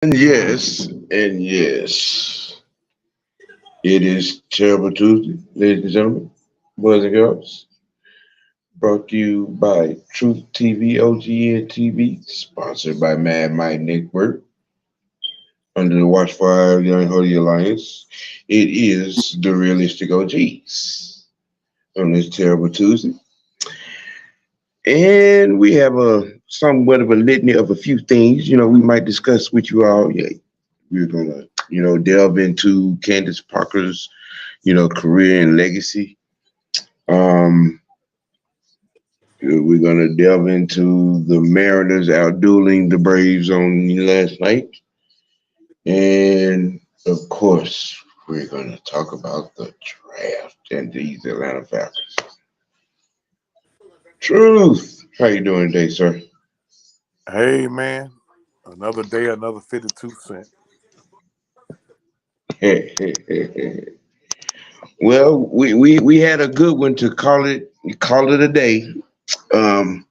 And yes, it is Terrible Tuesday, ladies and gentlemen, boys and girls. Brought to you by Truth TV, OGN TV, sponsored by Mad Mike Network, under the watchful eye of Young Holy Alliance. It is the Realistic OGs on this Terrible Tuesday. And we have a somewhat of a litany of a few things, we might discuss with you all. Yeah, we're gonna, delve into Candace Parker's, career and legacy. Um, we're gonna delve into the Mariners outdueling the Braves on last night, and of course, we're gonna talk about the draft and these Atlanta Falcons. Truth, how you doing today, sir? Hey man, another day, another 52 cent. Well, we had a good one to call it a day. Um,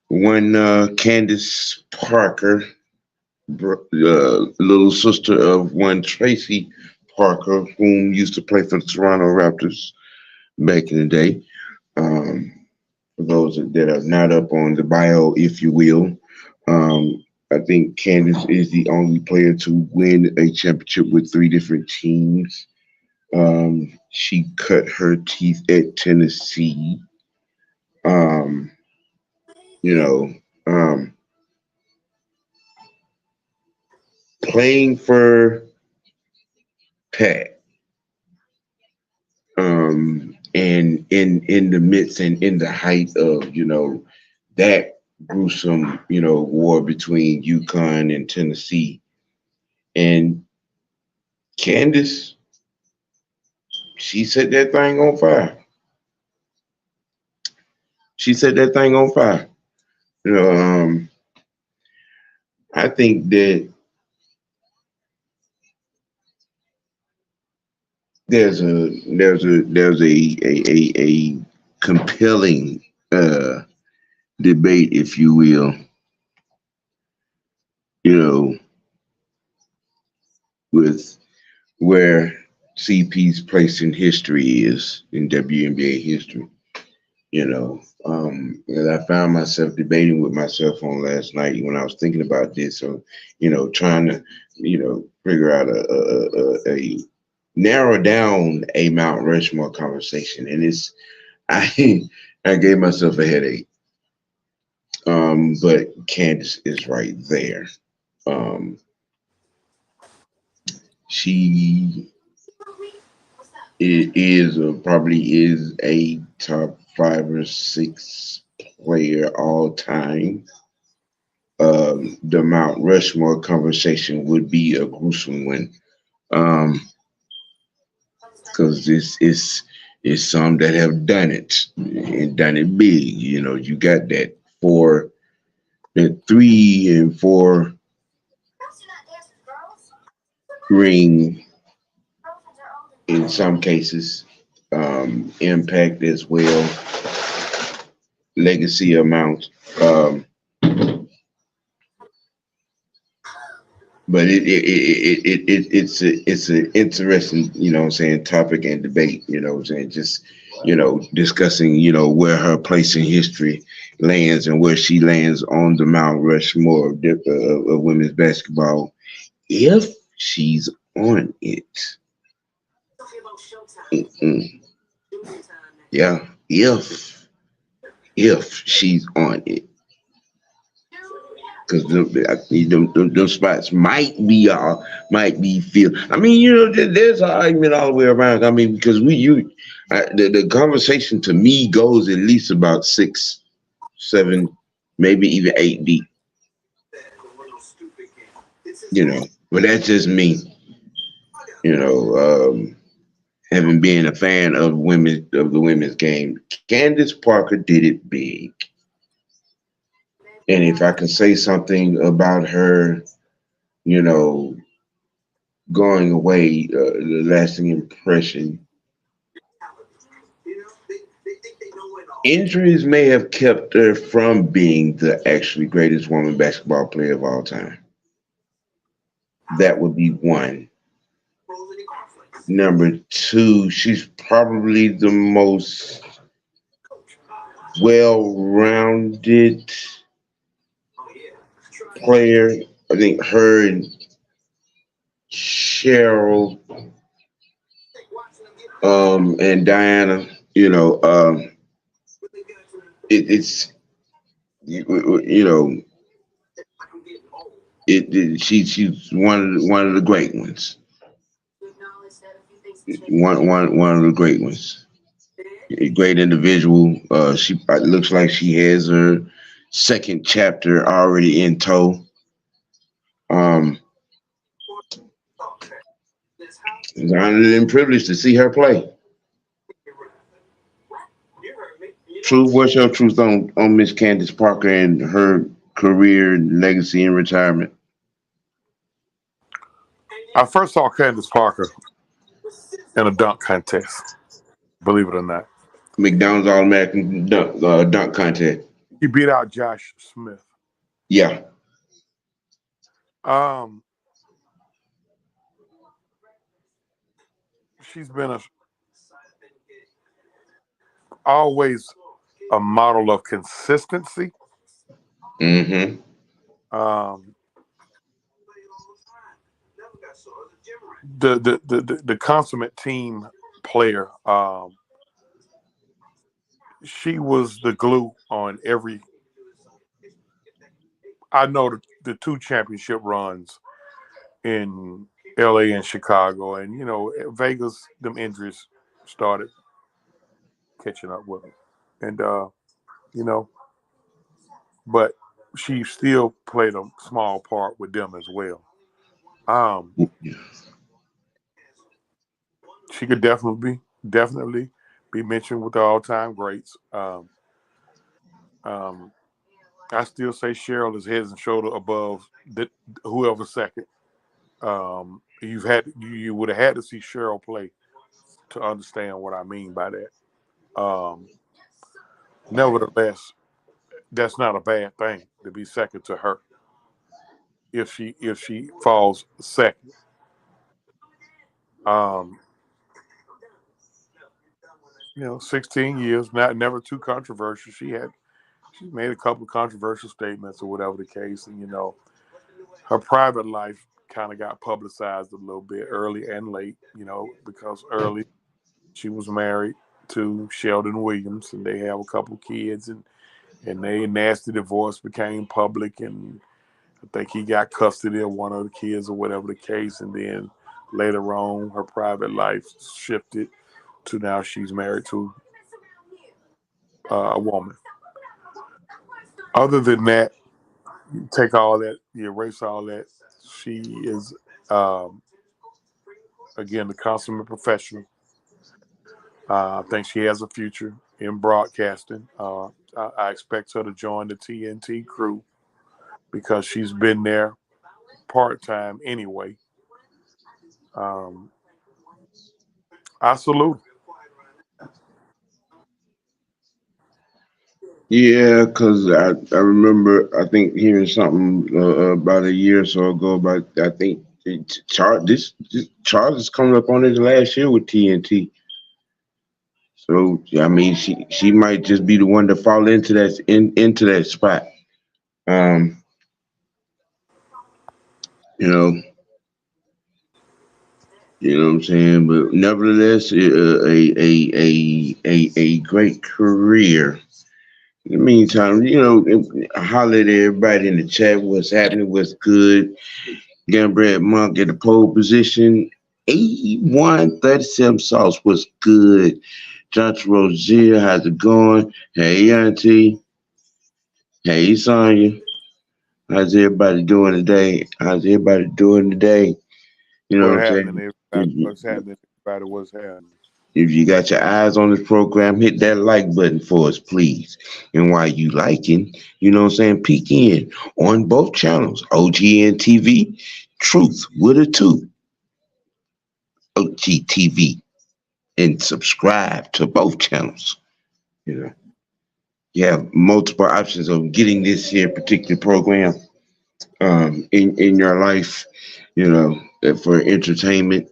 when Candace Parker, little sister of one Tracy Parker, whom used to play for the Toronto Raptors back in the day. Um, for those that are not up on the bio, if you will, I think Candace is the only player to win a championship with three different teams. She cut her teeth at Tennessee. Um, you know, um, playing for Pat, and in the midst and in the height of that gruesome war between Yukon and Tennessee, and Candace, she set that thing on fire. She set that thing on fire. You know, I think that there's a compelling debate, if you will, you know, with where CP's place in history is in WNBA history. And I found myself debating with myself on last night when I was thinking about this, or trying to, figure out a narrow down a Mount Rushmore conversation, and it's I I gave myself a headache. But Candace is right there. Um, she is probably is a top 5 or 6 player all time. The Mount Rushmore conversation would be a gruesome one, because this is some that have done it and done it big. You got that four, that 3 and 4 ring in some cases, impact as well, legacy amount. But it's an interesting, what I'm saying, topic and debate, what I'm saying, just discussing, where her place in history lands and where she lands on the Mount Rushmore of women's basketball, if she's on it. Mm-mm. Yeah, if she's on it, because them spots might be feel. I mean, there's an argument all the way around. I mean, because the conversation to me goes at least about 6, 7, maybe even 8 deep. But that's just me. You know, having been a fan of the women's game, Candace Parker did it big. And if I can say something about her, you know, going away, the lasting impression, injuries may have kept her from being the actually greatest woman basketball player of all time. That would be one. Number two, she's probably the most well-rounded player. I think her and Cheryl and Diana, it's you know she's one of the great ones. One of the great ones. A great individual. She looks like she has her second chapter already in tow. Um, it's an honor and privilege to see her play. Truth, what's your truth on Miss Candace Parker and her career, legacy, and retirement? I first saw Candace Parker in a dunk contest, believe it or not. McDonald's All American dunk contest. He beat out Josh Smith. Yeah. She's been always a model of consistency. Mm-hmm. The consummate team player. She was the glue on every. I know the two championship runs in LA and Chicago, and Vegas. Them injuries started catching up with them, and but she still played a small part with them as well. She could definitely be mentioned with the all-time greats. I still say Cheryl is head and shoulder above whoever second. You would have had to see Cheryl play to understand what I mean by that. Nevertheless, that's not a bad thing to be second to her. If she falls second, 16 years, never too controversial. She made a couple of controversial statements or whatever the case, and her private life kind of got publicized a little bit early and late. Because early she was married to Sheldon Williams, and they have a couple of kids, and their nasty divorce became public, and I think he got custody of one of the kids or whatever the case, and then later on her private life shifted to now she's married to a woman. Other than that, you take all that, you erase all that. She is, again, the consummate professional. I think she has a future in broadcasting. I expect her to join the TNT crew because she's been there part-time anyway. I salute. Yeah, because I remember, I think hearing something about a year or so ago about, I think this Charles is coming up on his last year with TNT. So I mean, she might just be the one to fall into that spot. Um, you know, what I'm saying. But nevertheless, a great career. In the meantime, holler at everybody in the chat. What's happening? What's good? Gambred Monk at the pole position. 8137 Sauce. What's good? Johnson Rozier, how's it going? Hey, Auntie. Hey, Sonya. How's everybody doing today? How's everybody doing today? You know what I'm saying? What's happening, everybody? What's happening? If you got your eyes on this program, hit that like button for us, please. And while you liking, peek in on both channels, OGN TV, Truth with a 2, OGTV, and subscribe to both channels. You have multiple options of getting this here particular program in your life. you know, for entertainment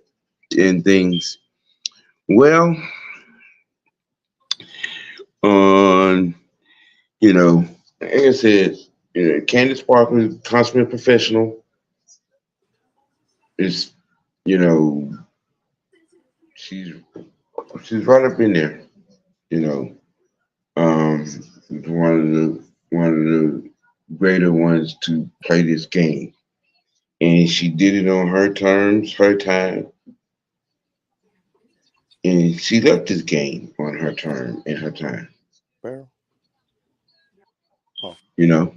and things. Well, on, you know, like I said, Candace Parker, consummate professional, is, you know, she's she's right up in there. You know, um, one of the greater ones to play this game, and she did it on her terms, her time, and she left this game on her term and her time. Well, oh, You know,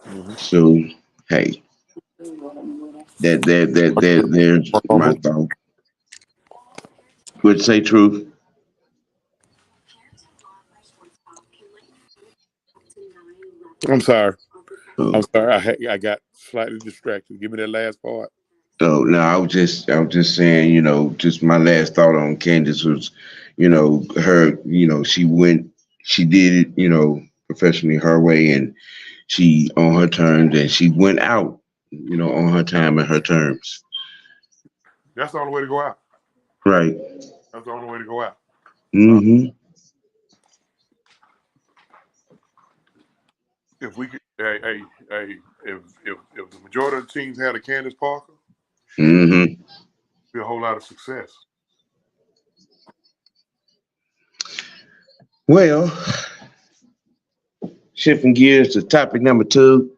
mm-hmm. so hey, there's my thought. Would say truth. I'm sorry. I'm Oh, sorry. I got slightly distracted. Give me that last part. so no, I was just saying, just my last thought on Candace was, her, she did it, professionally her way, and she on her terms, and she went out, on her time and her terms. That's the only way to go out. Right. That's the only way to go out. Uh, Mm-hmm. if we could, if the majority of the teams had a Candace Parker, shit, Mm-hmm. be a whole lot of success. Well, shifting gears to topic number two.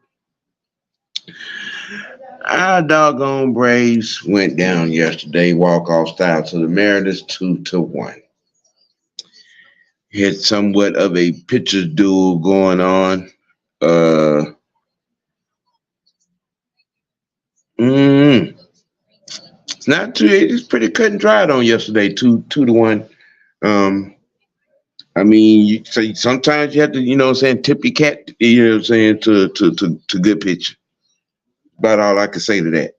Our doggone Braves went down yesterday, walk off style to the Mariners 2-1. Had somewhat of a pitcher's duel going on. Uh, mm, it's not too. It's pretty cut and dried on yesterday, 2-1. Um, I mean, sometimes you have to, what I'm saying, tip your cat, what I'm saying, to good pitch. About all I can say to that.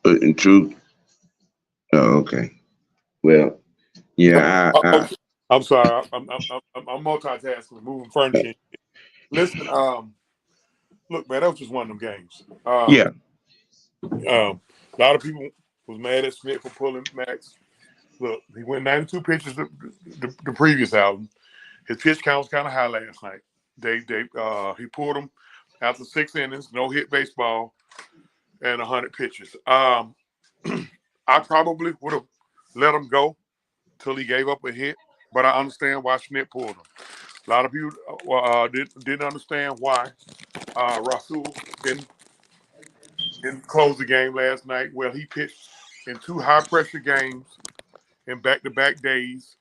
In truth, oh, okay. Well, yeah, Okay. I'm sorry. I'm multitasking, moving furniture. Listen, look, man, that was just one of them games. yeah, A lot of people was mad at Smith for pulling Max. Look, he went 92 pitches the previous album. His pitch count was kind of high last night. He pulled him after 6 innings, no hit baseball, and 100 pitches. I probably would have let him go till he gave up a hit, but I understand why Schmidt pulled him. A lot of people didn't understand why Rasul didn't close the game last night. Well, he pitched in two high pressure games in back to back days,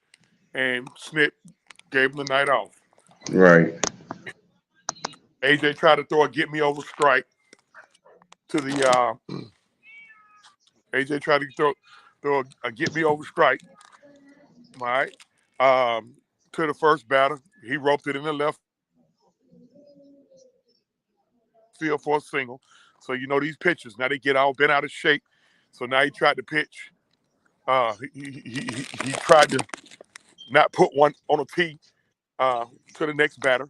and Schmidt gave him the night off. right, AJ tried to throw a get me over strike to the AJ tried to throw a get me over strike, all right, to the first batter. He roped it in the left field for a single. So these pitchers now they get all bent out of shape. So now he tried to pitch. He tried to not put one on a tee to the next batter.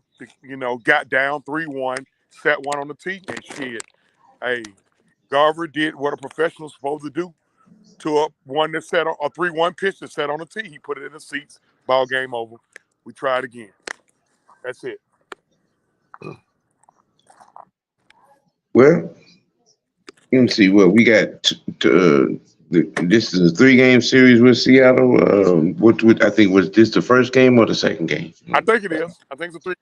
Got down 3-1, set one on the tee, and shit. Hey, Garver did what a professional's supposed to do to one that set on a 3-1 pitch that set on the tee. He put it in the seats. Ball game over. We tried again. That's it. well, let me see what we got. This is a 3-game series with Seattle. What I think, was this the first game or the second game? I think it is. I think it's a three.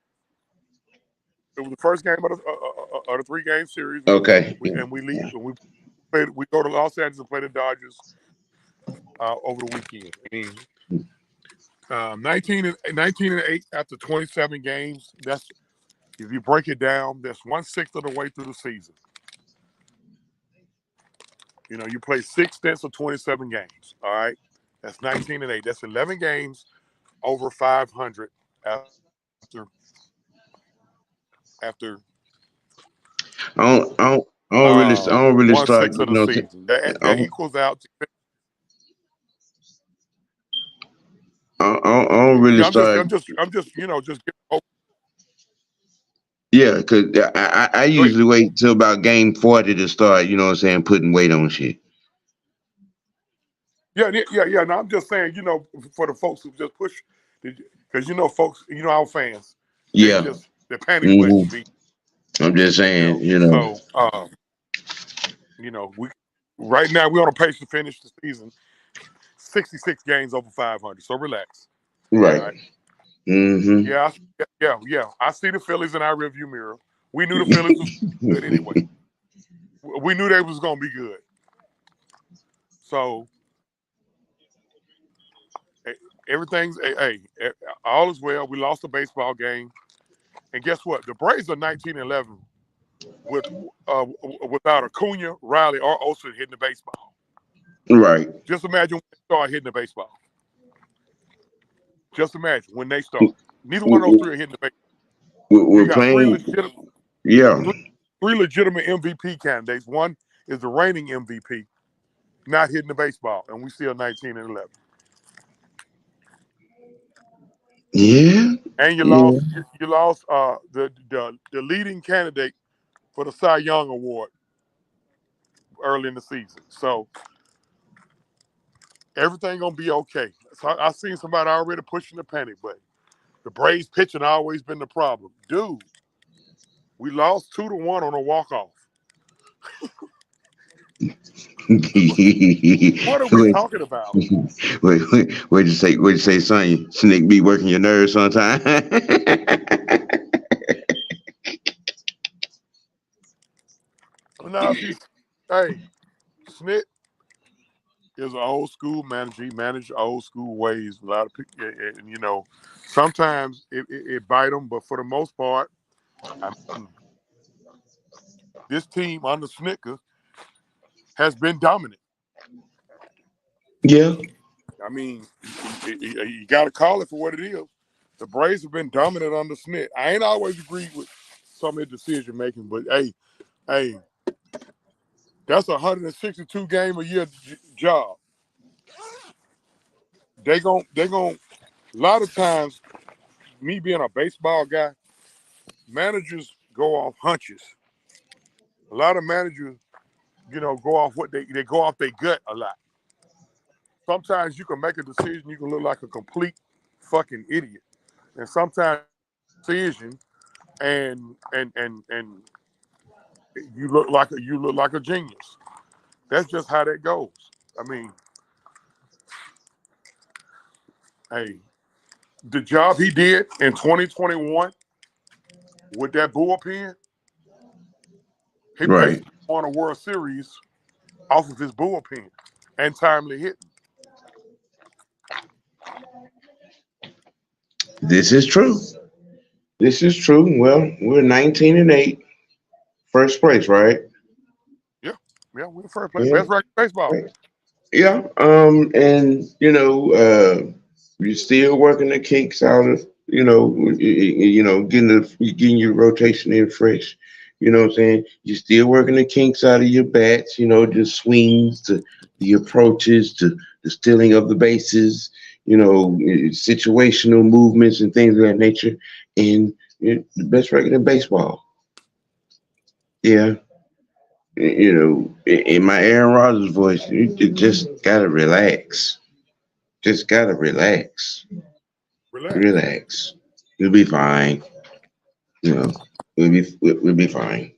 It was the first game of the 3-game series, Okay. and we leave. And we go to Los Angeles and play the Dodgers over the weekend. I mean, 19-8 after 27 games. That's, if you break it down, that's 1/6 of the way through the season. You play 6 stints of 27 games. All right, that's 19-8. That's 11 games over 500 after I don't really one start. sixth of the season. That equals out to I don't really start. I'm just, just get hope. Yeah, because I Go ahead. usually wait till about game 40 to start. You know what I'm saying? Putting weight on shit. Yeah. No, I'm just saying, for the folks who just push, because folks, our fans, Yeah. the panic button hmm be, I'm just saying. So, we right now we're on a pace to finish the season 66 games over 500. So relax. All Right. right. hmm Yeah. I see the Phillies in our review mirror. We knew the Phillies was good anyway. We knew they was gonna be good. So everything's all is well. We lost a baseball game, and guess what? The Braves are 19-11 with without Acuna, Riley, or Olsen hitting the baseball. Right. Just imagine when they start hitting the baseball. Just imagine when they start. Neither one of those three are hitting the baseball. You We're got playing. Yeah. three legitimate MVP candidates. One is the reigning MVP, not hitting the baseball, and we still 19-11. Yeah. And you Yeah. lost the leading candidate for the Cy Young Award early in the season. So everything gonna be okay. So I seen somebody already pushing the panic button. The Braves pitching always been the problem, dude. We lost 2-1 on a walk off. What are we wait, talking about? wait, what'd you say, son? Snake be working your nerves sometime. Now, see, hey, Snit is an old school manager. He managed old school ways. A lot of people, and sometimes it bite them, but for the most part, I mean, this team under Snicker has been dominant. Yeah. I mean, you got to call it for what it is. The Braves have been dominant under Snit. I ain't always agreed with some of his decision making, but hey, that's a 162 game a year job. They gon' a lot of times, me being a baseball guy, managers go off hunches. A lot of managers, go off what they go off their gut a lot. Sometimes you can make a decision, you can look like a complete fucking idiot, and sometimes decision and you look like a genius. That's just how that goes. I mean, hey, the job he did in 2021 with that bullpen, he Right. basically won a World Series off of his bullpen and timely hitting. This is true. This is true. Well, we're 19-8, first place, right? Yeah, yeah, we're the first place, Yeah. best record in baseball. Yeah. And you're still working the kinks out of, getting your rotation in fresh. You know what I'm saying? You're still working the kinks out of your bats, the swings, the approaches, the stealing of the bases, situational movements and things of that nature. And the best record in baseball. Yeah. In my Aaron Rodgers voice, you just gotta relax. Just gotta relax. Relax. Relax. You'll be fine. You know, we'll be fine.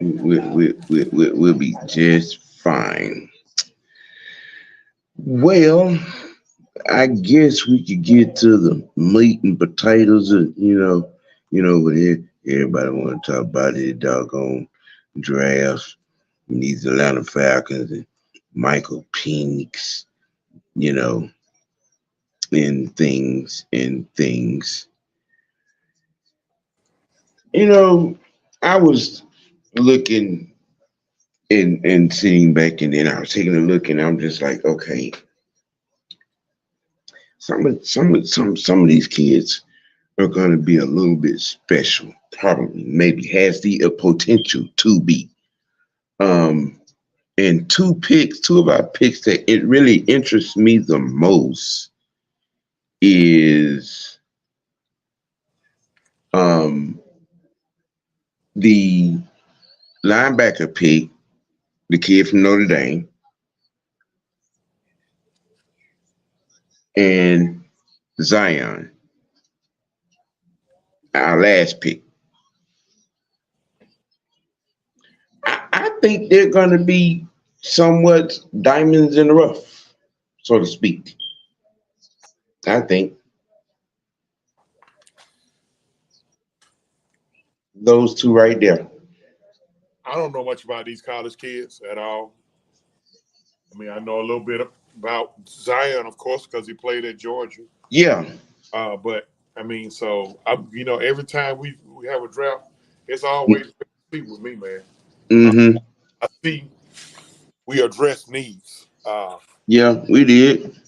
We'll be just fine. Well, I guess we could get to the meat and potatoes of, what everybody want to talk about the doggone drafts and these Atlanta Falcons and Michael Penix, you know, and things. I was looking and sitting back, and then I was taking a look, and I'm just like, okay, some of these kids are going to be a little bit special. Probably, maybe has the potential to be. Um, And two of our picks that it really interests me the most is um the linebacker pick, the kid from Notre Dame, and Zion, our last pick. I think they're going to be somewhat diamonds in the rough, so to speak. I think those two right there. I don't know much about these college kids at all. I mean, I know a little bit about Zion, of course, because he played at Georgia. Yeah. But I mean, so every time we have a draft, it's always with me, man. Mm-hmm. I see we address needs. Yeah, we did.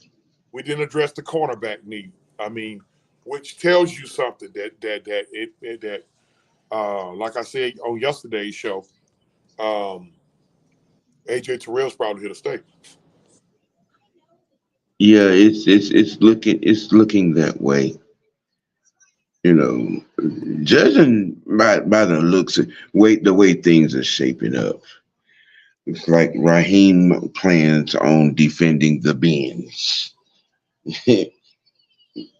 We didn't address the cornerback need. I mean, which tells you something that like I said on yesterday's show, um, AJ Terrell's probably here to stay. Yeah, it's looking that way. You know, judging by the looks, the way things are shaping up, it's like Raheem plans on defending the bench.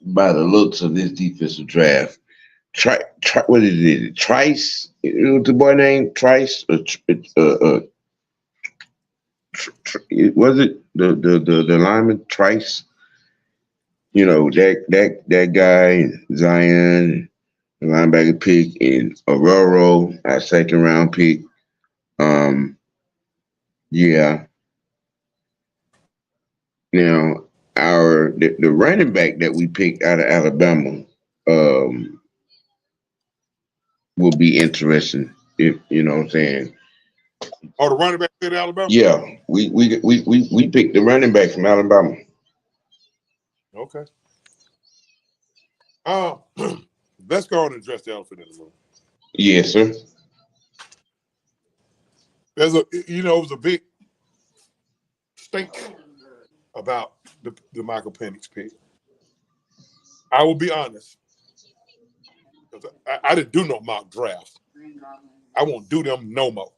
By the looks of this defensive draft, what is it? Trice? What's the boy name? Trice? Was it the lineman Trice? You know that guy Zion, the linebacker pick, and Aurora, our second round pick. Um, yeah. Now the running back that we picked out of Alabama um will be interesting. If you know what I'm saying. Oh, the running back at Alabama. Yeah, we picked the running back from Alabama. Okay. Um, let's go on and address the elephant in the room. Yes, sir. It was a big stink about the Michael Penix pick. I will be honest. I didn't do no mock drafts. I won't do them no more.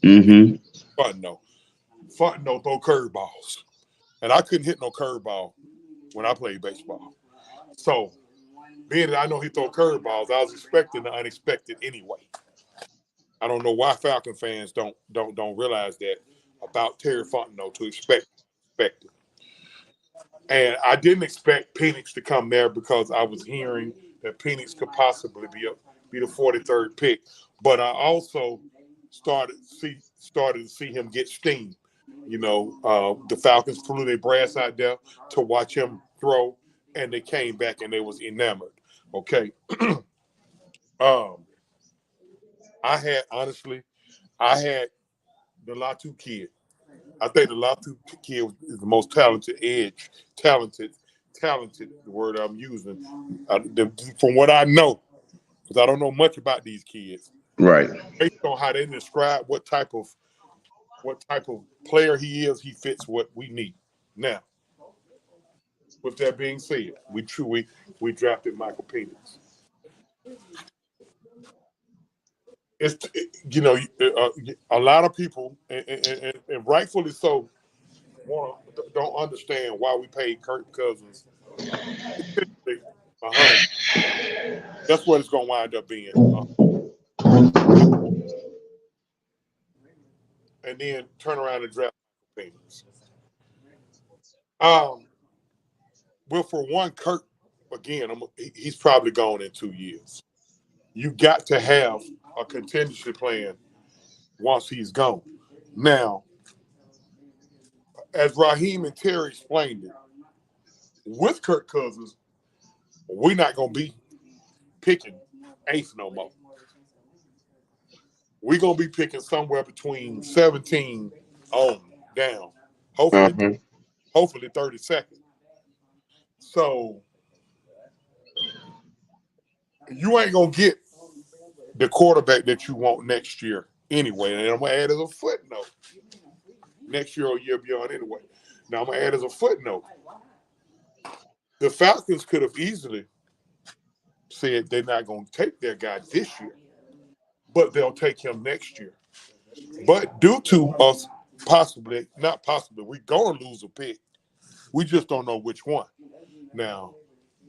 Mm-hmm. Fun no throw curveballs. And I couldn't hit no curveball when I played baseball. So being that I know he throw curveballs, I was expecting the unexpected anyway. I don't know why Falcon fans don't realize that about Terry Fontenot to expect it. And I didn't expect Penix to come there because I was hearing that Penix could possibly be the 43rd pick. But I also started to see him get steam. The Falcons flew their brass out there to watch him throw, and they came back and they was enamored. Okay. um, I had the Latu kid. I think the Latu kid is the most talented, the word I'm using, from what I know, because I don't know much about these kids. Right. Based on how they describe what type of player he is, he fits what we need. Now, with that being said, we drafted Michael Penix. A lot of people, and rightfully so, don't understand why we paid Kirk Cousins essentially 100. That's what it's going to wind up being. And then turn around and draft Penix. Um, well, for one, Kirk, again, he's probably gone in 2 years. You got to have a contingency plan once he's gone. Now, as Raheem and Terry explained it, with Kirk Cousins, we're not going to be picking eighth no more. We're going to be picking somewhere between 17 on down. Hopefully, Uh-huh. hopefully 32nd. So you ain't going to get the quarterback that you want next year anyway. And I'm going to add as a footnote. next year or year beyond anyway. Now I'm gonna add as a footnote: the Falcons could have easily said they're not gonna take their guy this year, but they'll take him next year. But due to us not possibly, we're gonna lose a pick. We just don't know which one. Now,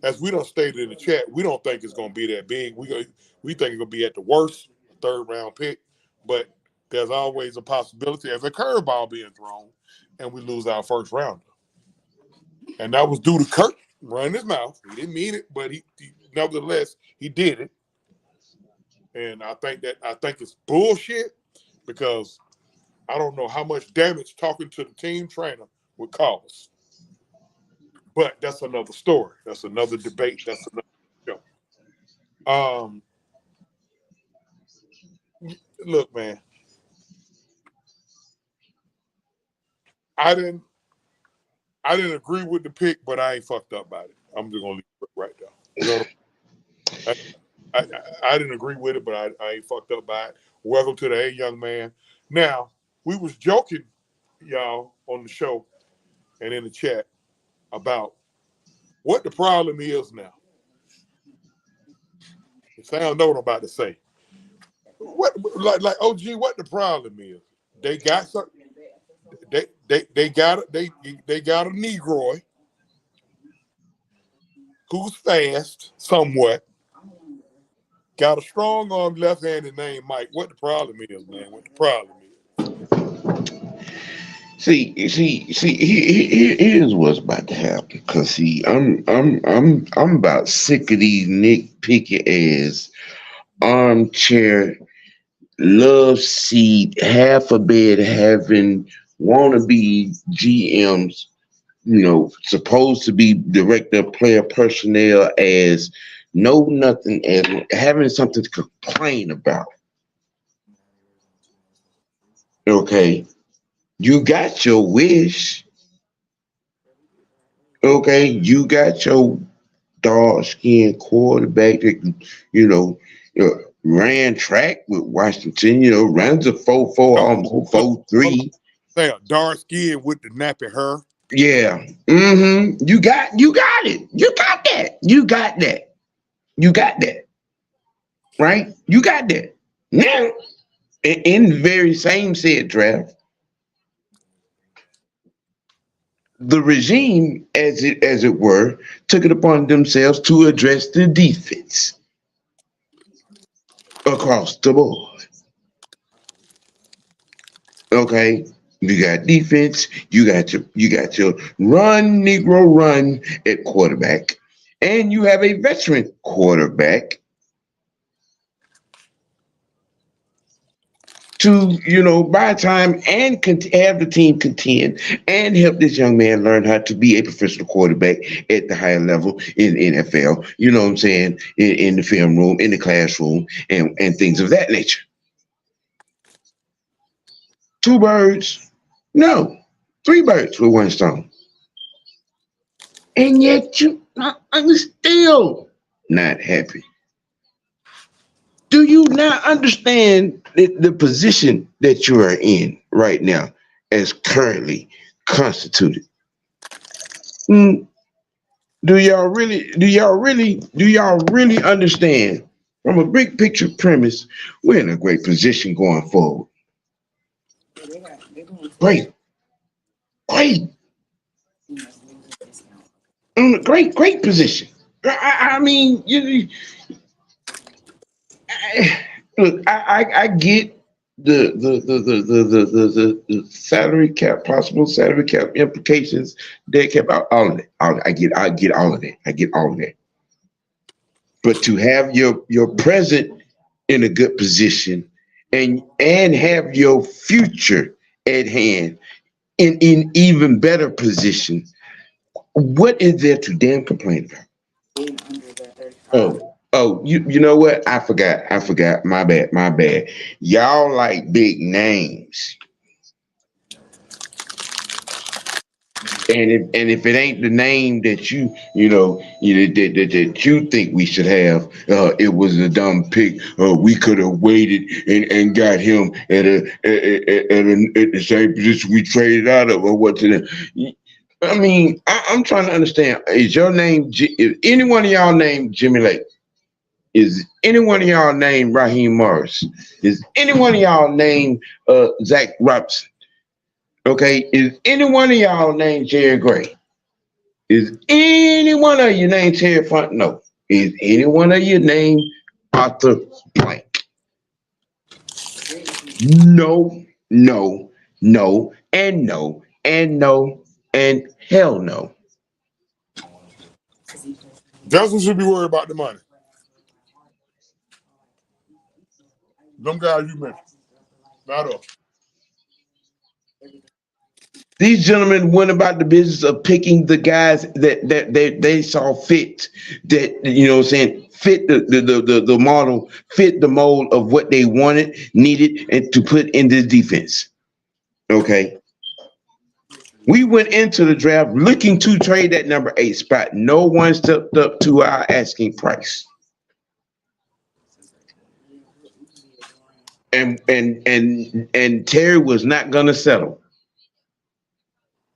as we don't stated in the chat, we don't think it's going to be that big. We think it's going to be at the worst, third round pick. But there's always a possibility as a curveball being thrown, and we lose our first rounder. And that was due to Kirk running his mouth. He didn't mean it, but he nevertheless he did it. And I think it's bullshit because I don't know how much damage talking to the team trainer would cause. But that's another story. That's another debate. That's another show. Look, man. I didn't agree with the pick, but I ain't fucked up about it. I'm just gonna leave it right there. You know, I didn't agree with it, but I ain't fucked up by it. Welcome to the Hey Young Man. Now, we was joking, y'all, on the show and in the chat about what the problem is now. I don't know what I'm about to say. What like OG? What the problem is? They got some. They got a Negroid who's fast somewhat. Got a strong arm left-handed named Mike. What the problem is, man? What the problem is? See, here's what's about to happen. Cause see, I'm about sick of these nitpicky ass armchair love seat half a bed having wannabe GMs, supposed to be director of player personnel as know nothing and having something to complain about. Okay. You got your wish. Okay, you got your dark-skinned quarterback that, ran track with Washington, runs a 4.4, almost 4.3. Say a dark skin with the nappy hair. Yeah. Mm-hmm. You got it. You got that. You got that. You got that. Right? You got that. Now, in the very same said draft, the regime, as it were, took it upon themselves to address the defense across the board. Okay, you got defense, you got your run Negro run at quarterback, and you have a veteran quarterback to buy time and have the team contend and help this young man learn how to be a professional quarterback at the higher level in NFL, you know what I'm saying, in the film room, in the classroom, and things of that nature. Two birds, no, three birds with one stone. And yet I'm still not happy. Do you not understand the position that you are in right now as currently constituted? Do y'all really understand from a big picture premise, we're in a great position going forward. Great. Great position. I mean, look, I get the salary cap, possible salary cap implications, dead cap, all of it. I get all of that. I get all of that. But to have your present in a good position and have your future at hand in even better position, what is there to damn complain about? Oh, you know what? I forgot. My bad. Y'all like big names. And if it ain't the name that that you think we should have, it was a dumb pick. We could have waited and got him at the same position we traded out of, or what to them. I mean, I'm trying to understand. Is any one of y'all named Jimmy Lake? Is any one of y'all named Raheem Morris? Is any one of y'all named Zach Robinson? Okay. Is any one of y'all named Jerry Gray? Is any one of you named Terry Font? No. Is any one of you named Arthur Blank? No, no, no, and no, and no, and hell no. Justin should be worried about the money. Them guys you mentioned, not us. These gentlemen went about the business of picking the guys that they saw fit, that fit the model, fit the mold of what they wanted, needed, and to put in this defense. Okay. We went into the draft looking to trade that number 8 spot. No one stepped up to our asking price. And Terry was not gonna settle.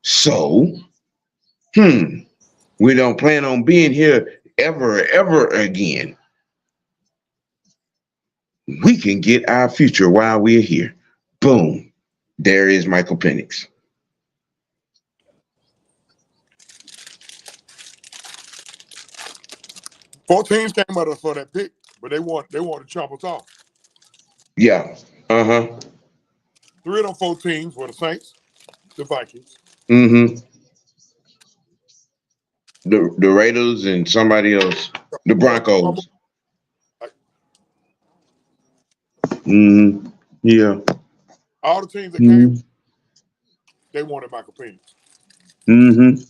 So, we don't plan on being here ever again. We can get our future while we're here. Boom. There is Michael Penix. Four teams came at us for that pick, but they want to chop us off. Yeah. Uh-huh. 3 of them 4 teams were the Saints, the Vikings. Mm-hmm. The Raiders and somebody else. The Broncos. Mm-hmm. Yeah. All the teams that came, they wanted Michael Penix. Mm-hmm.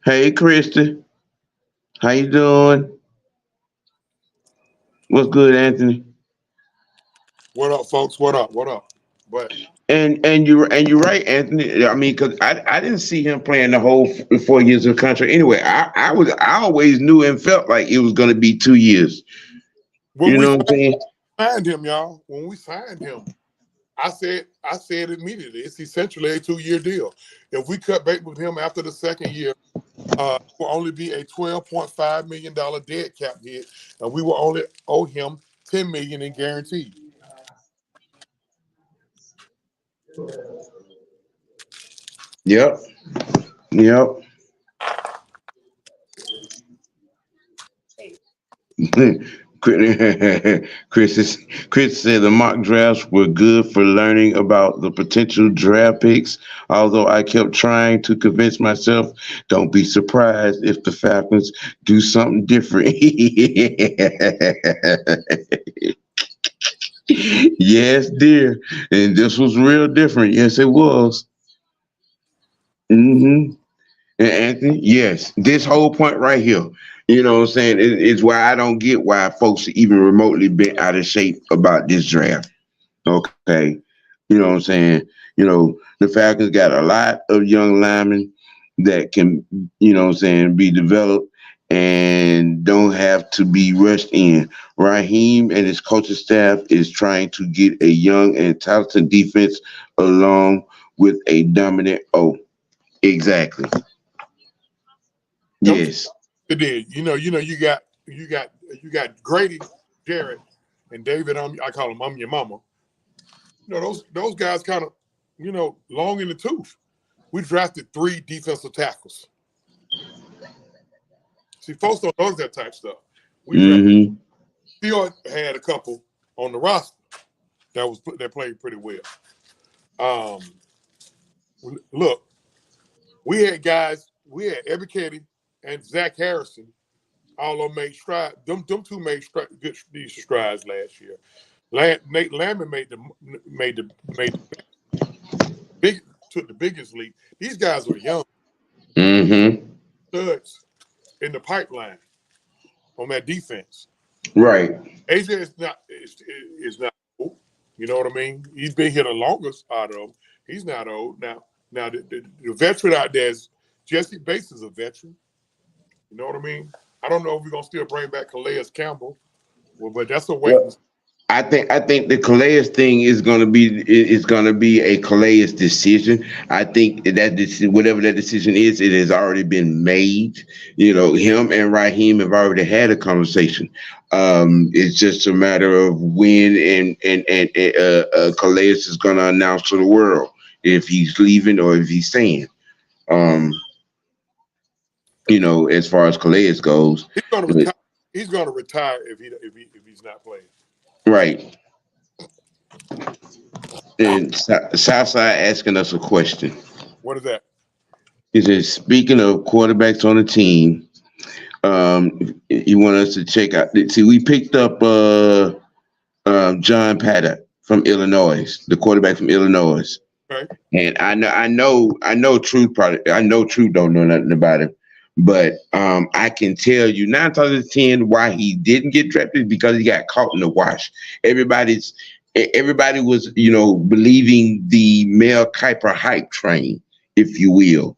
Hey, Christy. How you doing? What's good, Anthony? What up, folks? What up? What up? But and you're right, Anthony. I mean, because I didn't see him playing the whole 4 years of the contract. Anyway, I always knew and felt like it was going to be 2 years. When you know what I'm saying? Signed him, y'all. When we signed him, I said immediately, it's essentially a 2-year deal. If we cut bait with him after the second year, will only be a $12.5 million dead cap hit, and we will only owe him $10 million in guaranteed. Yep. Chris said the mock drafts were good for learning about the potential draft picks. Although I kept trying to convince myself, don't be surprised if the Falcons do something different. Yes, dear. And this was real different. Yes, it was. Mm-hmm. And Anthony, yes, this whole point right here, you know what I'm saying, it's why I don't get why folks are even remotely bent out of shape about this draft. Okay. You know what I'm saying? The Falcons got a lot of young linemen that can, be developed and don't have to be rushed in. Raheem and his coaching staff is trying to get a young and talented defense along with a dominant O. Exactly. Yes. It did. You got Grady, Jared, and David. I call him I'm your mama. Those guys kind of, long in the tooth. We drafted 3 defensive tackles. See, folks don't know that type stuff. We still had a couple on the roster that played pretty well. Look, we had Ebby Ketty and Zach Harrison, all of them made strides. Them 2 made good decent strides last year. Nate Lamb took the biggest leap. These guys were young. Studs in the pipeline on that defense. Right. AJ is not old. You know what I mean? He's been here the longest out of them. He's not old now. Now the veteran out there is Jesse Bates is a veteran. You know what I mean? I don't know if we're gonna still bring back Calais Campbell, but that's a wait. Well, I think the Calais thing is gonna be a Calais decision. I think that whatever that decision is, it has already been made. Him and Raheem have already had a conversation. It's just a matter of when and Calais is gonna announce to the world if he's leaving or if he's staying. Um, as far as Calais goes, He's gonna retire. He's gonna retire if he's not playing. right. And Southside asking us a question. What is that? He says, speaking of quarterbacks on the team, he want us to check out. See, we picked up John Paddock from Illinois, the quarterback from Illinois. Okay. And I know Truth probably. I know Truth don't know nothing about him, but I can tell you 9 out of 10 why he didn't get drafted because he got caught in the wash. Everybody was believing the Mel Kiper hype train, if you will,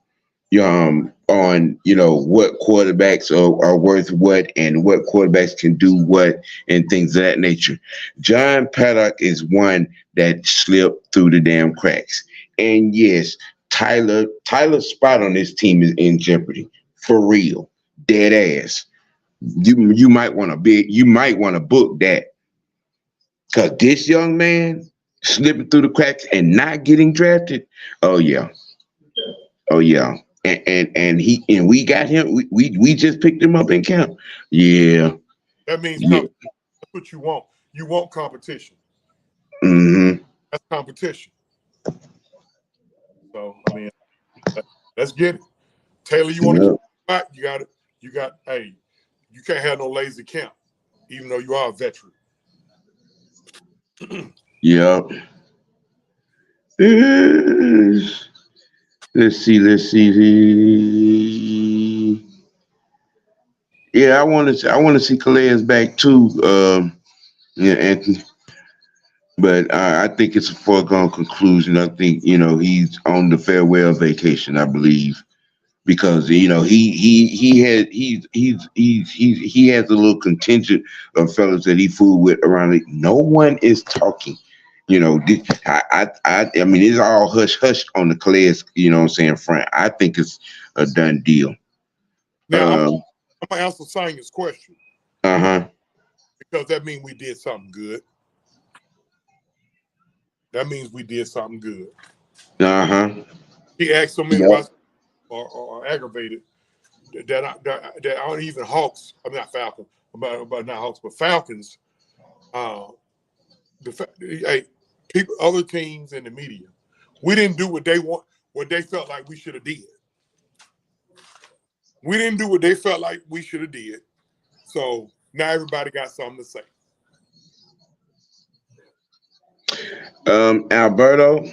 on what quarterbacks are worth what and what quarterbacks can do what and things of that nature. John Paddock is one that slipped through the damn cracks. And yes, Tyler's spot on this team is in jeopardy for real, dead ass. You might want to book that because this young man slipping through the cracks and not getting drafted. Oh yeah, oh yeah. And we got him. We just picked him up in camp. Yeah. That means Yeah. that's what you want. You want competition. Mm-hmm. That's competition. So I mean, let's get it. Taylor, you want to Yeah. keep it? You got. Hey, you can't have no lazy camp, even though you are a veteran. Yeah. Let's see. Yeah, I want to see Calais back too. Yeah, Anthony. But I think it's a foregone conclusion. I think he's on the farewell vacation. I believe because he has a little contingent of fellas that he fooled with around it. No one is talking. I mean, it's all hush hush on the Calais. What I'm saying, front. I think it's a done deal. Now I'm gonna answer Sanya's question Uh-huh. because that means we did something good. That means we did something good. Uh-huh. He asked so many Yep. questions or aggravated that aren't even Hawks. I'm not Falcons, about not Hawks, but Falcons. Hey, people, other teams in the media, we didn't do what they felt like we should have did. We didn't do what they felt like we should have did. So now everybody got something to say. Alberto,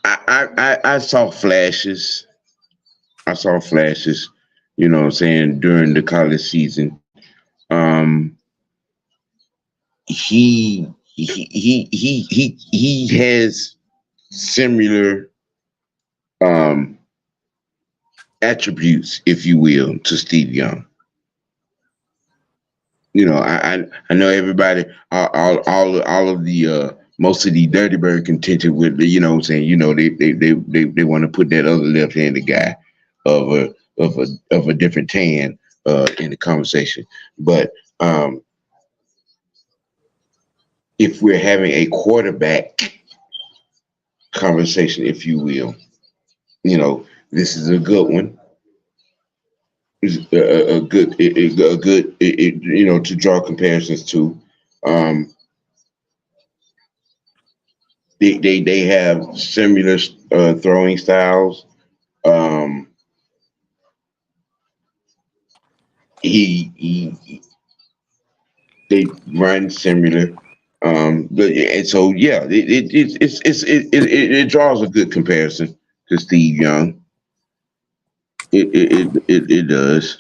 I saw flashes. I saw flashes, what I'm saying, during the college season. Um, he has similar um attributes, if you will, to Steve Young. I know everybody, all of the most of the Dirty Bird contention with what I'm saying, they want to put that other left-handed guy of a different tan in the conversation. But if we're having a quarterback conversation, if you will, this is a good one. Is a good to draw comparisons to. Um, they have similar throwing styles. Um, they run similar. And so yeah, it draws a good comparison to Steve Young. It does.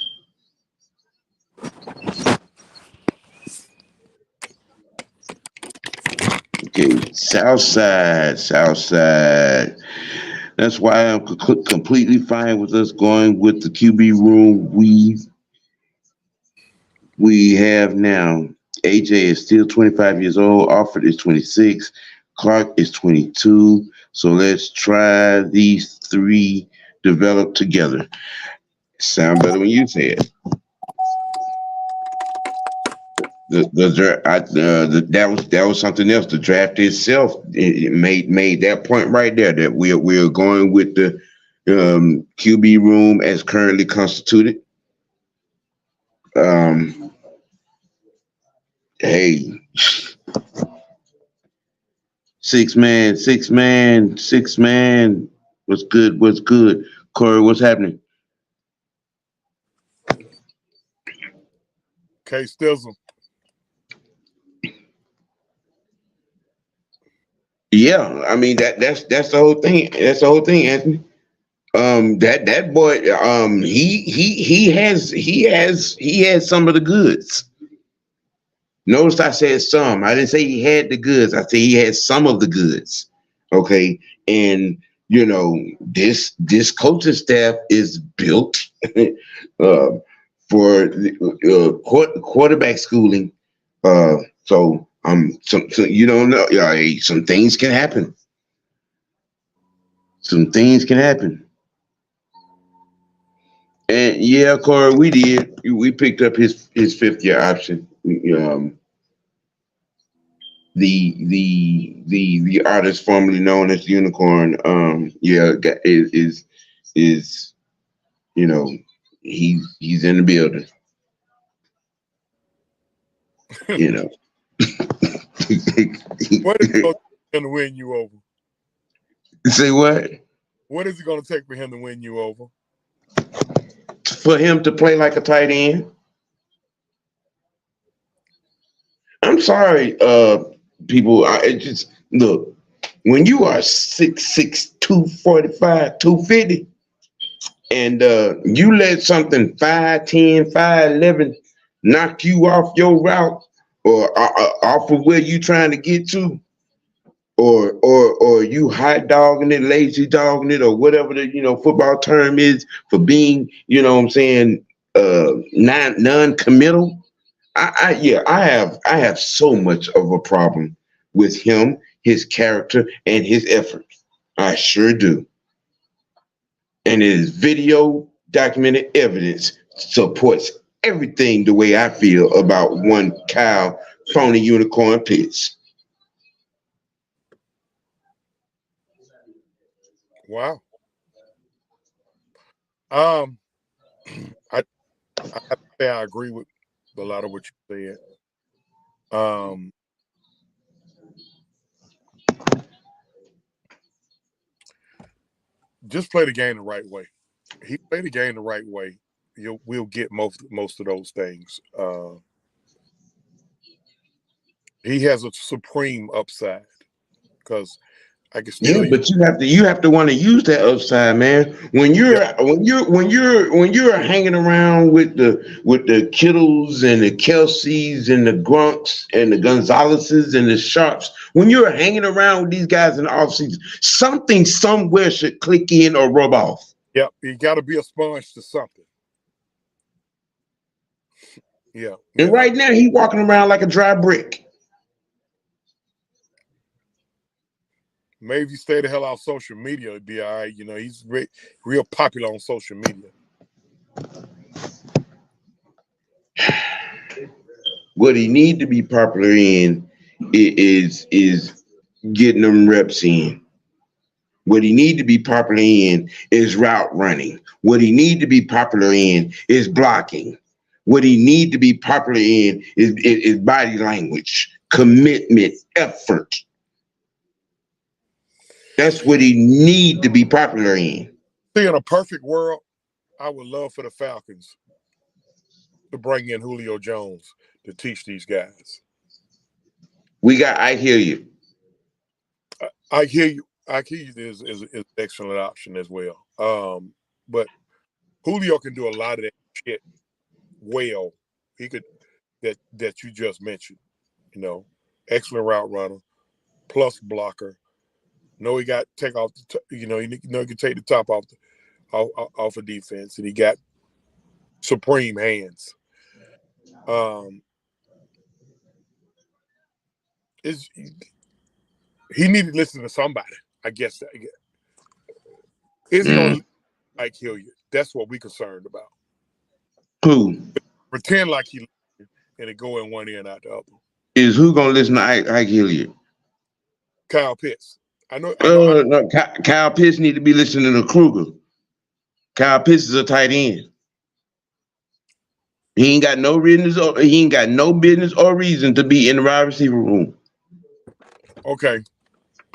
Okay, South Side. That's why I'm completely fine with us going with the QB room we have now. AJ is still 25 years old. Alfred is 26. Clark is 22. So let's try these three develop together. Sound better when you say it. That was something else. The draft itself it made that point right there that we're going with the QB room as currently constituted. Um, hey, six man. What's good? What's good? Corey, what's happening? K Stizzle. Yeah, I mean that's the whole thing. That's the whole thing, Anthony. That boy, he has some of the goods. Notice I said some. I didn't say he had the goods. I said he had some of the goods. Okay, and this coaching staff is built uh, for quarterback schooling. So you don't know. Yeah, hey, some things can happen. Some things can happen. And yeah, Corey, we did. We picked up his fifth year option. The artist formerly known as Unicorn. Is you know he's in the building. You know. What is it going to take him to win you over? Say what? What is it going to take for him to win you over? For him to play like a tight end. I'm sorry, people. It just look when you are 6'6", 245, 250, and you let something 5'10", 5'11" knock you off your route or off of where you trying to get to, or you hot dogging it, lazy dogging it, or whatever the football term is for being what I'm saying non-committal. I have so much of a problem with him, his character, and his effort. I sure do. And his video documented evidence supports everything the way I feel about one Kyle Phony Unicorn Pitts. Wow. Um, I have to say I agree with a lot of what you said. Just play the game the right way. He played the game the right way. We'll get most of those things. He has a supreme upside because I can Yeah, still use. but you have to want to use that upside, man. When you're Yeah, when you're hanging around with the Kittles and the Kelseys and the Grunks and the Gonzaleses and the Sharps, when you're hanging around with these guys in the offseason, something somewhere should click in or rub off. yeah, you got to be a sponge to something. Yeah, And yeah. right now, he walking around like a dry brick. Maybe if you stay the hell out of social media, it'd be all right. He's real popular on social media. What he need to be popular in is getting them reps in. What he need to be popular in is route running. What he need to be popular in is blocking. What he need to be popular in is body language, commitment, effort. That's what he need to be popular in. See, in a perfect world, I would love for the Falcons to bring in Julio Jones to teach these guys. I hear you. I hear you. I hear you. Is an excellent option as well. But Julio can do a lot of that shit well. He could that you just mentioned. Excellent route runner, plus blocker. Know he got take off he can take the top off of defense, and he got supreme hands. Is he needed to listen to somebody? I guess. Is he going to like Hilliard? That's what we're concerned about. Who? Pretend like he and it go in one ear and out the other. Is who gonna listen to Ike Hilliard? Kyle Pitts. I know. No, Kyle Pitts need to be listening to Kruger. Kyle Pitts is a tight end. He ain't got no business or reason to be in the wide receiver room. Okay.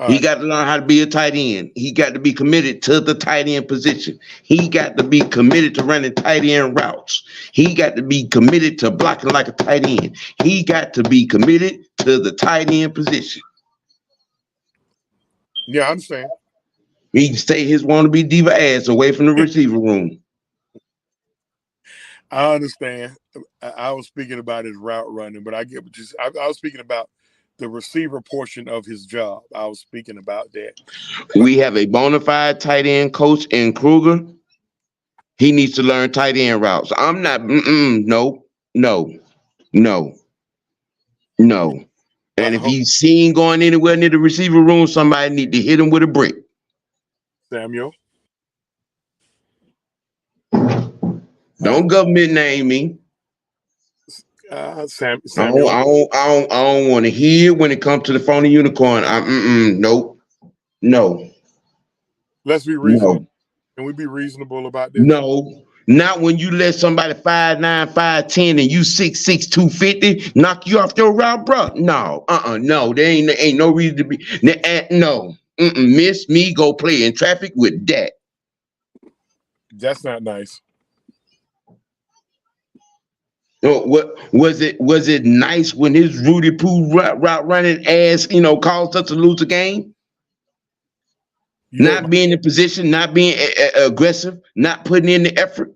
He got to learn how to be a tight end. He got to be committed to the tight end position. He got to be committed to running tight end routes. He got to be committed to blocking like a tight end. He got to be committed to the tight end position. Yeah, I understand. He can stay his wannabe diva ass away from the receiver room. I understand. I was speaking about his route running, but I get what you. I was speaking about the receiver portion of his job. I was speaking about that. We have a bona fide tight end coach in Kruger. He needs to learn tight end routes. I'm not. No. And if he's seen going anywhere near the receiver room, somebody need to hit him with a brick. Samuel. Don't government name me. Samuel. I don't want to hear when it comes to the phony unicorn. Nope. No. Let's be reasonable. No. Can we be reasonable about this? No. Not when you let somebody 5'9", 5'10", and you 6'6", 250 knock you off your route, bro. No. No. There ain't no reason to be. No. Miss me, go play in traffic with that. That's not nice. What was it? Was it nice when his Rudy Poo route running ass, caused us to lose a game? Not being in position, not being aggressive, not putting in the effort.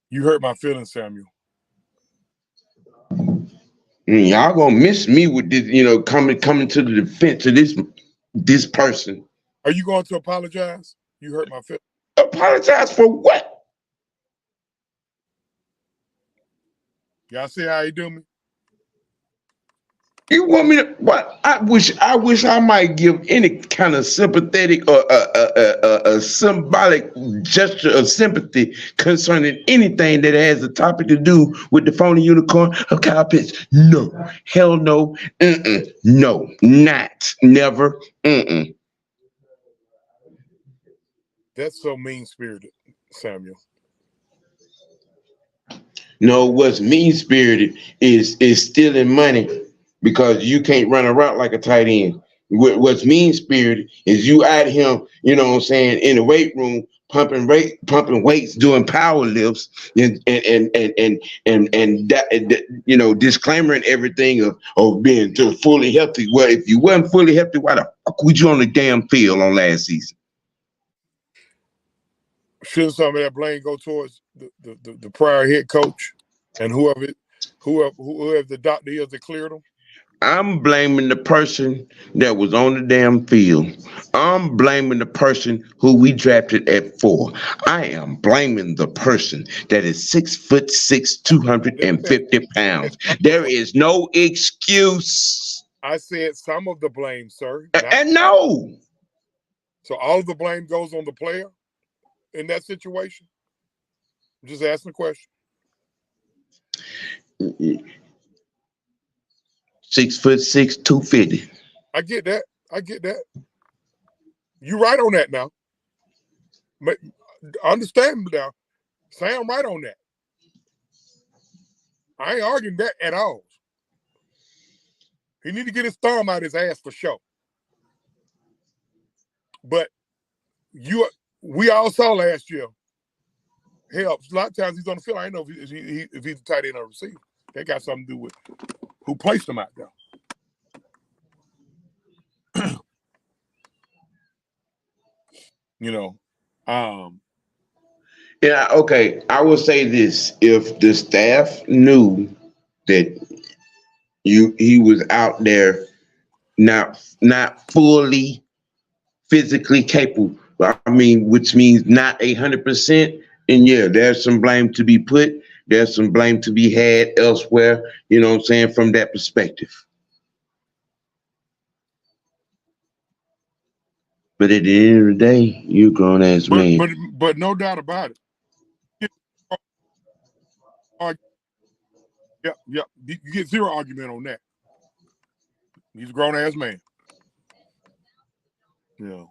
You hurt my feelings, Samuel. Y'all gonna miss me with this, coming to the defense of this person. Are you going to apologize? You hurt my feelings. Apologize for what? Y'all see how he do me? You want me to? What? I wish I might give any kind of sympathetic or a symbolic gesture of sympathy concerning anything that has a topic to do with the phony unicorn of Kyle Pitts. No, hell no, no, not, never, That's so mean-spirited, Samuel. No, what's mean-spirited is stealing money because you can't run a route like a tight end. What's mean-spirited is you out him, in the weight room, pumping weights, doing power lifts, and that, disclaiming everything of being fully healthy. Well, if you wasn't fully healthy, why the fuck would you on the damn field on last season? Shouldn't some of that blame go towards the prior head coach and whoever the doctor is that cleared him? I'm blaming the person that was on the damn field. I'm blaming the person who we drafted at 4. I am blaming the person that is 6'6", 250 pounds. There is no excuse. I said some of the blame, sir. And no. So all of the blame goes on the player in that situation? I'm just asking a question. 6'6", 250. I get that. You right on that now. Understand now. Sam right on that. I ain't arguing that at all. He need to get his thumb out his ass for sure. But we all saw last year. Hell, a lot of times he's on the field. I don't know if he's a tight end or receiver. That got something to do with who placed him out there. Yeah, okay. I will say this. If the staff knew that he was out there not fully physically capable. I mean, which means not 100%. And yeah, there's some blame to be put. There's some blame to be had elsewhere. You know what I'm saying, from that perspective. But at the end of the day, you a grown ass man. But no doubt about it. Yep. You get zero argument on that. He's a grown ass man. Yeah.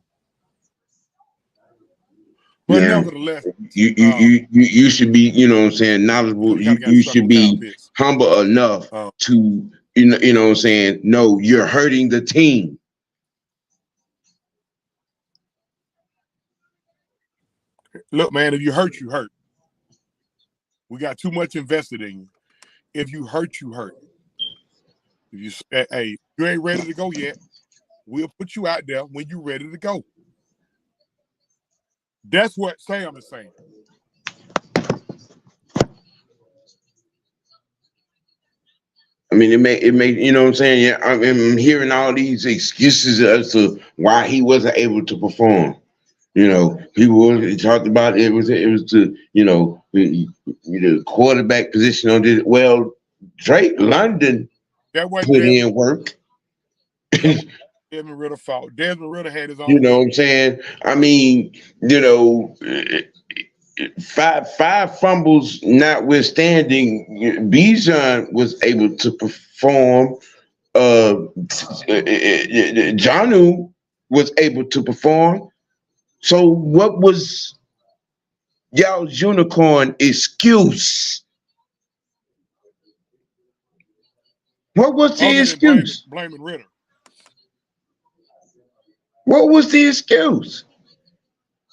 But nevertheless, you should be, you know what I'm saying, knowledgeable. You should be humble enough to, you know what I'm saying, no, you're hurting the team. Look, man, if you hurt, you hurt. We got too much invested in you. If you hurt, you hurt. If you ain't ready to go yet, we'll put you out there when you're ready to go. That's what Sam is saying. I mean, it may, you know what I'm saying? Yeah, I'm hearing all these excuses as to why he wasn't able to perform. You know, people talked about it was the, you know, the quarterback position on this. Well, Drake London put in work. Desmond Ritter fault. Desmond Ritter had his own. You know what I'm saying? I mean, you know, five fumbles notwithstanding, Bijan was able to perform. Jonnu was able to perform. So what was y'all's unicorn excuse? What was the excuse? Blaming Ritter. What was the excuse?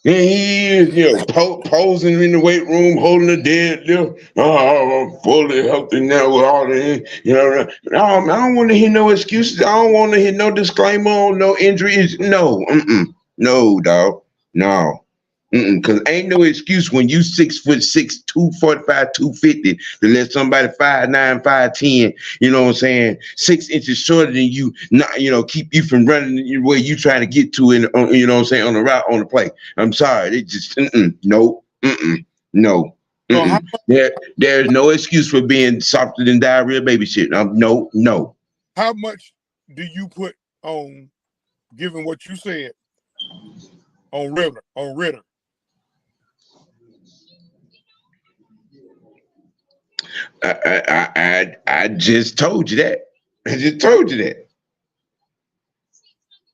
And he is, you know, posing in the weight room, holding a dead, I'm fully healthy now with all the, you know. I don't want to hear no excuses. I don't want to hear no disclaimer, no injuries. No, no, dog, no. Because ain't no excuse when you 6'6", 245, 250 to let somebody 5'9", 5'10", you know what I'm saying, 6 inches shorter than you, not, you know, keep you from running where you trying to get to, you know what I'm saying, on the route, on the play. I'm sorry, it just no. There's no excuse for being softer than diarrhea baby shit. No. How much do you put on, given what you said, on Ritter? I just told you that. I just told you that.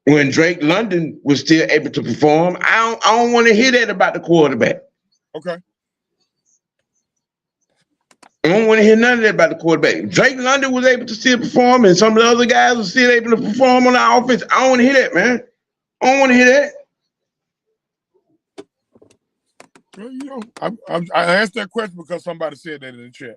When Drake London was still able to perform, I don't want to hear that about the quarterback. Okay. I don't want to hear none of that about the quarterback. Drake London was able to still perform, and some of the other guys were still able to perform on the offense. I don't want to hear that, man. I don't want to hear that. Well, you know, I asked that question because somebody said that in the chat.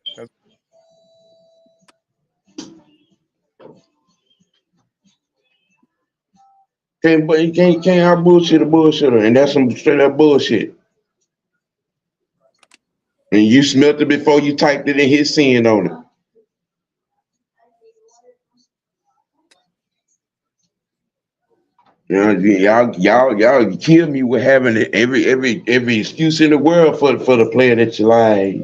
But you can't out bullshit a bullshitter, and that's some straight up bullshit. And you smelt it before you typed it and hit send on it. You know, y'all kill me with having every excuse in the world for the player that you like.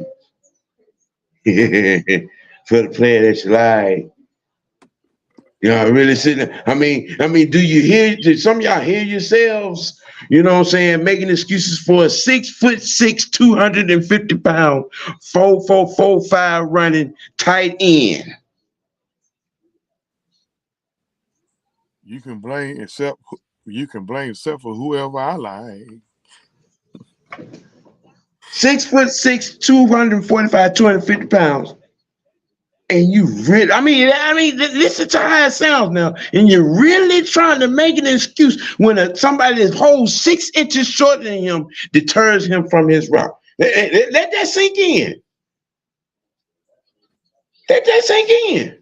For the player that you like. You know, really sitting. I mean, did some of y'all hear yourselves? You know what I'm saying? Making excuses for a 6'6", 250-pound, 4.45 running tight end. You can blame except for whoever I like. 6'6", 245, 250 pounds. And you really, I mean, listen to how it sounds now. And you're really trying to make an excuse when somebody that's whole 6 inches shorter than him deters him from his route. Let that sink in. Let that sink in.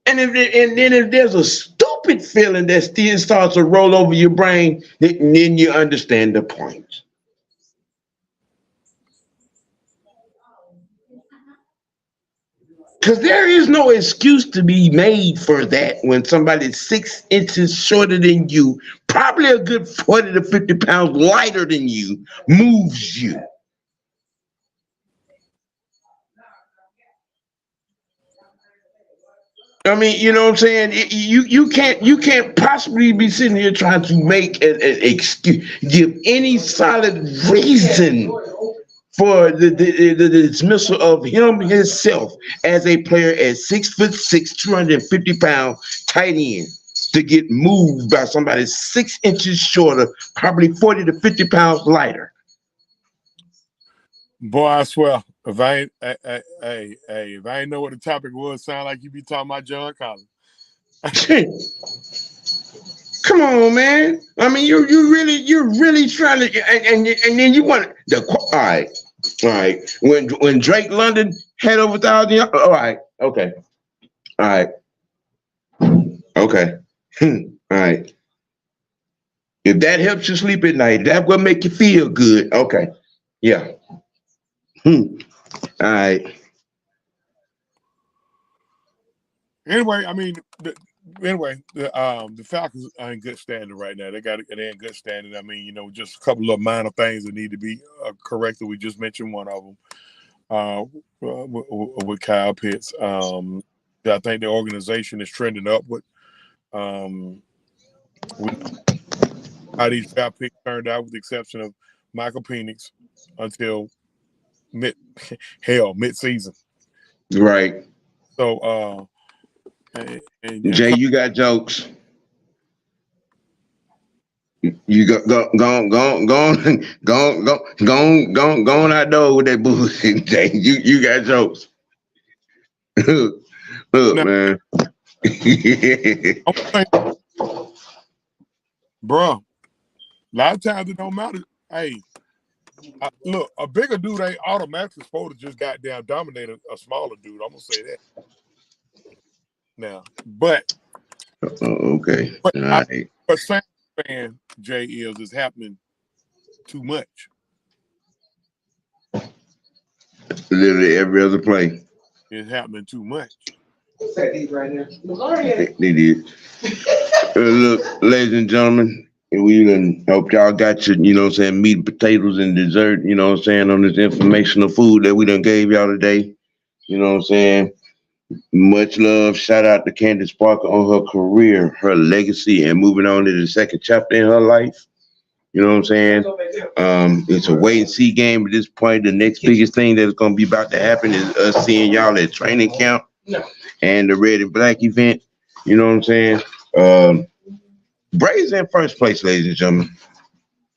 And then if there's a stupid feeling that still starts to roll over your brain, then you understand the point. Because there is no excuse to be made for that when somebody's 6 inches shorter than you, probably a good 40 to 50 pounds lighter than you, moves you. I mean, you know what I'm saying? You can't possibly be sitting here trying to make an excuse, give any solid reason for the dismissal of him himself as a player at 6'6", 250 pound tight end to get moved by somebody 6 inches shorter, probably 40 to 50 pounds lighter. Boy, I swear, if I ain't, if I ain't know what the topic was, sound like you be talking about John Collins. Come on, man. I mean, you're really trying to, and then you want the all right. When Drake London had over 1,000, all right, okay, all right, okay, all right. If that helps you sleep at night, that will make you feel good. Okay, yeah. All right. Anyway, I mean, the Falcons are in good standing right now. They're in good standing. I mean, just a couple of minor things that need to be corrected. We just mentioned one of them with Kyle Pitts. I think the organization is trending upward. How these draft picks turned out, with the exception of Michael Penix, until mid-season. Right. So, Jay, you got jokes. You go on out door with that bullshit, Jay. You got jokes. Look, now, man. Bro, a lot of times it don't matter. Hey, look, a bigger dude ain't automatically supposed to just goddamn dominate a smaller dude. I'm gonna say that. Now, but Okay. All right. But Sam fan, Jay, is happening too much. Literally every other play. It's happening too much. Right now. They did. Look, ladies and gentlemen, we done hope y'all got your, meat and potatoes and dessert, on this informational food that we done gave y'all today. You know what I'm saying? Much love. Shout out to Candace Parker on her career, her legacy, and moving on to the second chapter in her life. You know what I'm saying? It's a wait and see game at this point. The next biggest thing that's going to be about to happen is us seeing y'all at training camp and the Red and Black event. You know what I'm saying? Braves in first place, ladies and gentlemen.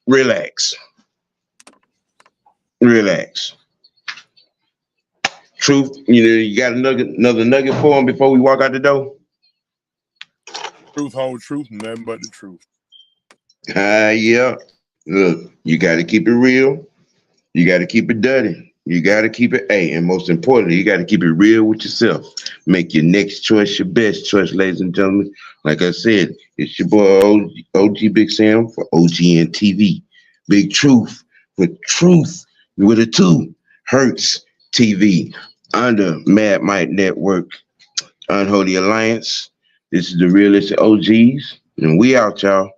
Relax. Truth, you got another nugget for him before we walk out the door? Truth, whole truth, nothing but the truth. Yeah. Look, you got to keep it real. You got to keep it dirty. You got to keep it and most importantly, you got to keep it real with yourself. Make your next choice your best choice, ladies and gentlemen. Like I said, it's your boy OG Big Sam for OGN TV. Big Truth with truth with a 2. Hertz TV under Mad Mike Network, Unholy Alliance. This is the Realistic OGs, and we out, y'all.